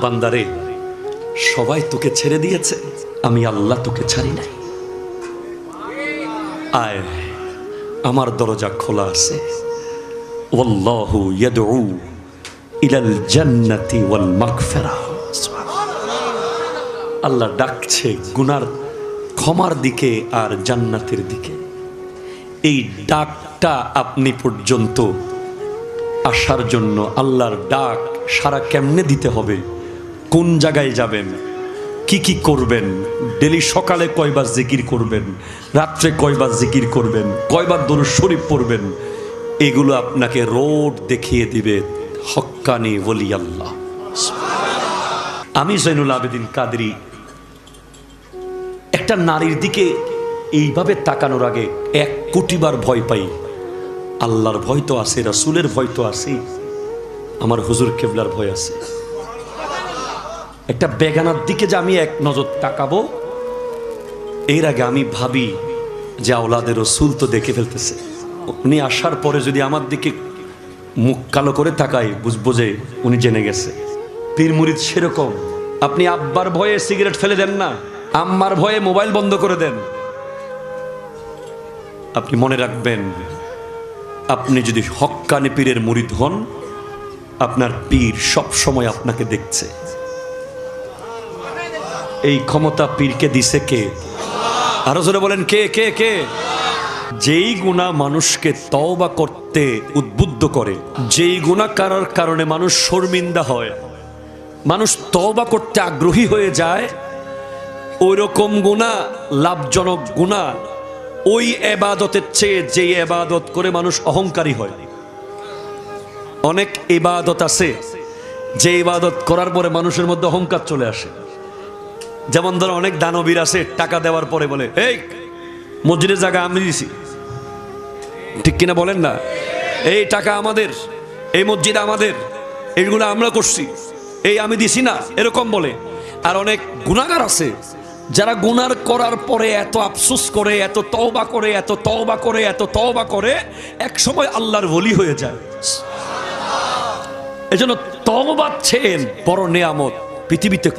বান্দারে, সবাই তোকে ছেড়ে দিয়েছে, আমি আল্লাহ তোকে ছাড়ি নাই। আয়, আমার দরজা খোলা আছে। ওয়াল্লাহু ইয়াদউ ইলাল জান্নাতি ওয়াল মাগফিরাহ। আল্লাহ ডাকছে গুনার ক্ষমার দিকে আর জান্নাতের দিকে। এই ডাকটা আপনি পর্যন্ত আসার জন্য আল্লাহর ডাক সারা কেমনে দিতে হবে, কোন জায়গায় যাবেন, কি কি করবেন, ডেলি সকালে কয়বার জিকির করবেন, রাত্রে কয়বার জিকির করবেন, কয়বার দরুদ শরীফ পড়বেন, এগুলো আপনাকে রোড দেখিয়ে দিবে হক্কানি ওলি আল্লাহ। আমি জৈনুল আবেদিন কাদরি একটা নারীর দিকে এইভাবে তাকানোর আগে 1 কোটিবার ভয় পাই। আল্লাহর ভয় তো আছে, রাসূলের ভয় তো আছে, আমার হুজুর কেবলার ভয় আছে। একটা বেগানার দিকে যে আমি এক নজর তাকাবো, এর আগে আমি ভাবি যে আওলাদের রাসূল তো দেখে ফেলতেছে, উনি আসার পরে যদি আমার দিকে মুখ কালো করে তাকায়, বুঝবো যে উনি জেনে গেছে। পীর মুরিদ সেরকম। আপনি আব্বার ভয়ে সিগারেট ফেলে দেন না, আম্মার ভয়ে মোবাইল বন্ধ করে দেন। আপনি মনে রাখবেন, আপনি যদি হক্কানি পীরের মুরিদ হন, আপনার পীর সব সময় আপনাকে দেখছে। এই ক্ষমতা পীরকে দিছে কে? আরো জোরে বলেন, কে কে কে? যেই গুনাহ মানুষকে তওবা করতে উদ্বুদ্ধ করে, যেই গুনাহ করার কারণে মানুষ শর্মিন্দা হয়, মানুষ তওবা করতে আগ্রহী হয়ে যায়, ওই রকম গুনাহ লাভজনক গুনাহ ওই ইবাদতের চেয়ে যে ইবাদত করে মানুষ অহংকারী হয়। অনেক ইবাদত আছে যে ইবাদত করার পরে মানুষের মধ্যে অহংকার চলে আসে। যেমন ধরো, অনেক দানবীর আছে টাকা দেওয়ার পরে বলে, এই মসজিদের জায়গা আমি দিছি, ঠিক কিনা বলেন না? এই টাকা আমাদের, এই মসজিদ আমাদের, এইগুলো আমরা করছি, এই আমি দিছি না, এরকম বলে। আর অনেক গুনাহগার আছে যারা গুনার করার পরে এত আফসোস করে, এত তওবা করে, এত তওবা করে, এত তওবা করে, এক সময় আল্লাহর ওলি হয়ে যায়। এজন্য তওবা বড় নেয়ামত পৃথিবীতে।